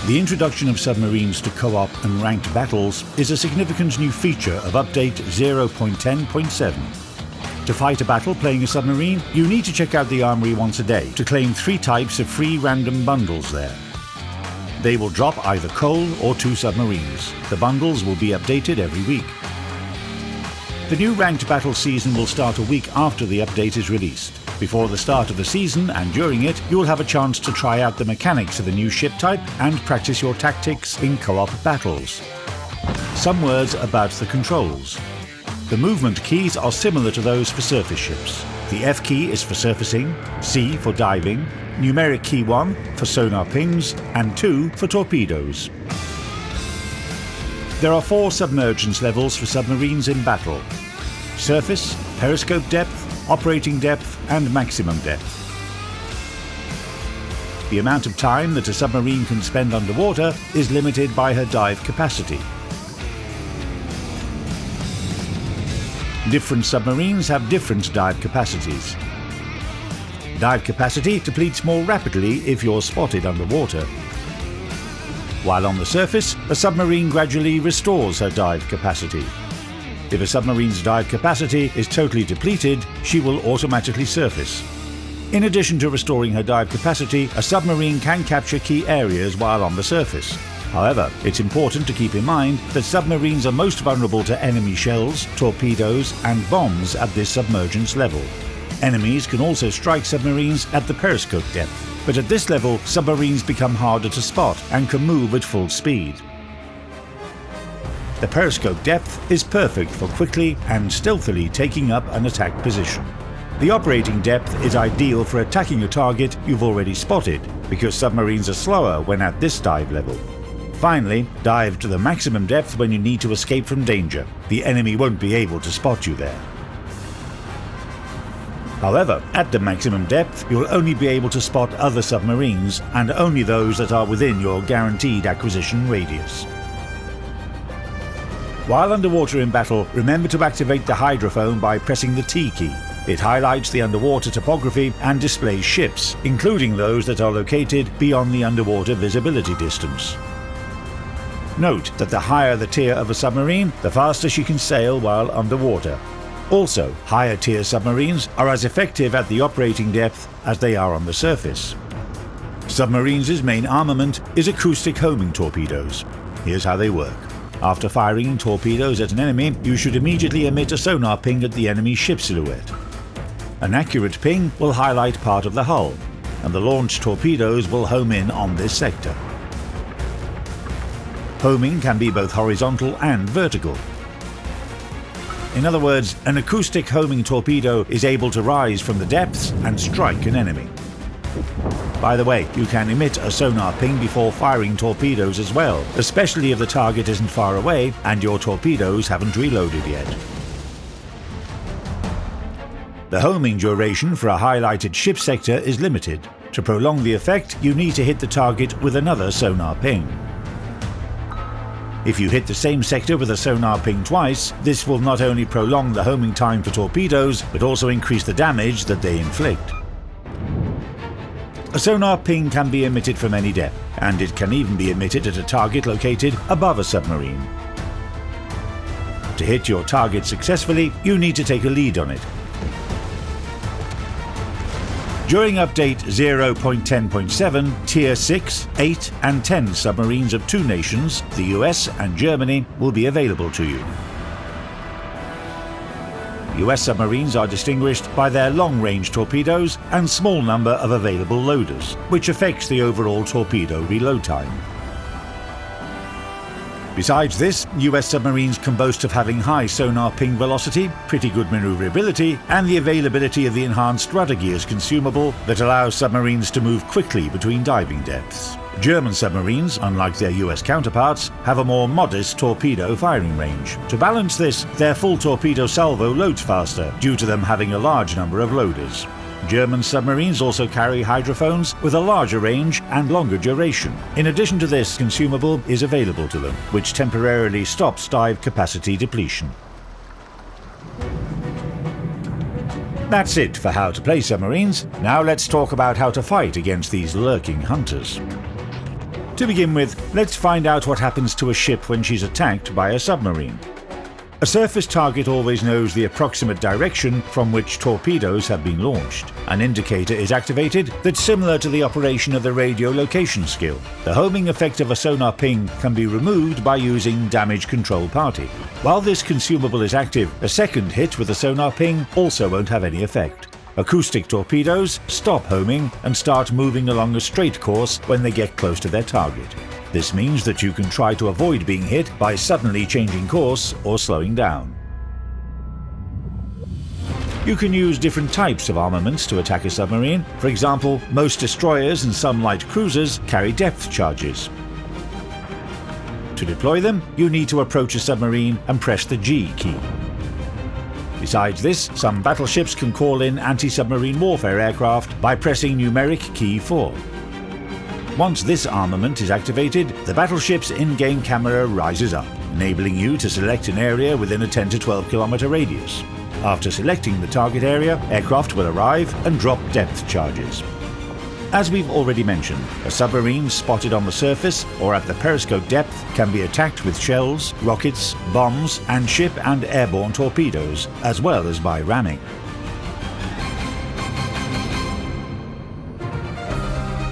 The introduction of submarines to co-op and ranked battles is a significant new feature of Update 0.10.7. To fight a battle playing a submarine, you need to check out the armory once a day to claim 3 types of free random bundles there. They will drop either coal or 2 submarines. The bundles will be updated every week. The new ranked battle season will start a week after the update is released. Before the start of the season and during it, you will have a chance to try out the mechanics of the new ship type and practice your tactics in co-op battles. Some words about the controls. The movement keys are similar to those for surface ships. The F key is for surfacing, C for diving, numeric key 1 for sonar pings, and 2 for torpedoes. There are 4 submergence levels for submarines in battle: surface, periscope depth, operating depth, and maximum depth. The amount of time that a submarine can spend underwater is limited by her dive capacity. Different submarines have different dive capacities. Dive capacity depletes more rapidly if you're spotted underwater. While on the surface, a submarine gradually restores her dive capacity. If a submarine's dive capacity is totally depleted, she will automatically surface. In addition to restoring her dive capacity, a submarine can capture key areas while on the surface. However, it's important to keep in mind that submarines are most vulnerable to enemy shells, torpedoes, and bombs at this submergence level. Enemies can also strike submarines at the periscope depth, but at this level, submarines become harder to spot and can move at full speed. The periscope depth is perfect for quickly and stealthily taking up an attack position. The operating depth is ideal for attacking a target you've already spotted, because submarines are slower when at this dive level. Finally, dive to the maximum depth when you need to escape from danger. The enemy won't be able to spot you there. However, at the maximum depth, you'll only be able to spot other submarines, and only those that are within your guaranteed acquisition radius. While underwater in battle, remember to activate the hydrophone by pressing the T key. It highlights the underwater topography and displays ships, including those that are located beyond the underwater visibility distance. Note that the higher the tier of a submarine, the faster she can sail while underwater. Also, higher tier submarines are as effective at the operating depth as they are on the surface. Submarines' main armament is acoustic homing torpedoes. Here's how they work. After firing torpedoes at an enemy, you should immediately emit a sonar ping at the enemy ship silhouette. An accurate ping will highlight part of the hull, and the launched torpedoes will home in on this sector. Homing can be both horizontal and vertical. In other words, an acoustic homing torpedo is able to rise from the depths and strike an enemy. By the way, you can emit a sonar ping before firing torpedoes as well, especially if the target isn't far away and your torpedoes haven't reloaded yet. The homing duration for a highlighted ship sector is limited. To prolong the effect, you need to hit the target with another sonar ping. If you hit the same sector with a sonar ping twice, this will not only prolong the homing time for torpedoes, but also increase the damage that they inflict. A sonar ping can be emitted from any depth, and it can even be emitted at a target located above a submarine. To hit your target successfully, you need to take a lead on it. During Update 0.10.7, Tier 6, 8 and 10 submarines of 2 nations, the US and Germany, will be available to you. US submarines are distinguished by their long-range torpedoes and small number of available loaders, which affects the overall torpedo reload time. Besides this, US submarines can boast of having high sonar ping velocity, pretty good maneuverability, and the availability of the enhanced rudder gears consumable that allows submarines to move quickly between diving depths. German submarines, unlike their US counterparts, have a more modest torpedo firing range. To balance this, their full torpedo salvo loads faster, due to them having a large number of loaders. German submarines also carry hydrophones with a larger range and longer duration. In addition to this, consumable is available to them, which temporarily stops dive capacity depletion. That's it for how to play submarines. Now let's talk about how to fight against these lurking hunters. To begin with, let's find out what happens to a ship when she's attacked by a submarine. A surface target always knows the approximate direction from which torpedoes have been launched. An indicator is activated that's similar to the operation of the radio location skill. The homing effect of a sonar ping can be removed by using Damage Control Party. While this consumable is active, a second hit with a sonar ping also won't have any effect. Acoustic torpedoes stop homing and start moving along a straight course when they get close to their target. This means that you can try to avoid being hit by suddenly changing course or slowing down. You can use different types of armaments to attack a submarine. For example, most destroyers and some light cruisers carry depth charges. To deploy them, you need to approach a submarine and press the G key. Besides this, some battleships can call in anti-submarine warfare aircraft by pressing numeric key 4. Once this armament is activated, the battleship's in-game camera rises up, enabling you to select an area within a 10 to 12 kilometer radius. After selecting the target area, aircraft will arrive and drop depth charges. As we've already mentioned, a submarine spotted on the surface or at the periscope depth can be attacked with shells, rockets, bombs, and ship and airborne torpedoes, as well as by ramming.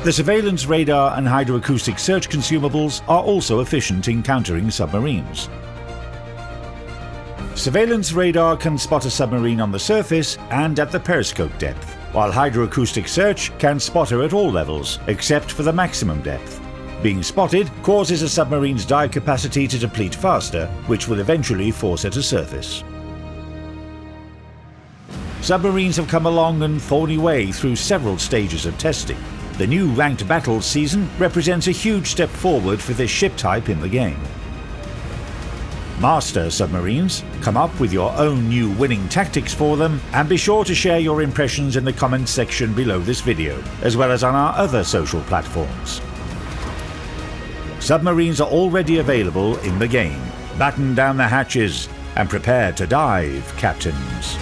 The surveillance radar and hydroacoustic search consumables are also efficient in countering submarines. Surveillance radar can spot a submarine on the surface and at the periscope depth, while hydroacoustic search can spot her at all levels, except for the maximum depth. Being spotted causes a submarine's dive capacity to deplete faster, which will eventually force her to surface. Submarines have come a long and thorny way through several stages of testing. The new Ranked Battles season represents a huge step forward for this ship type in the game. Master submarines, come up with your own new winning tactics for them, and be sure to share your impressions in the comments section below this video, as well as on our other social platforms. Submarines are already available in the game. Batten down the hatches and prepare to dive, captains.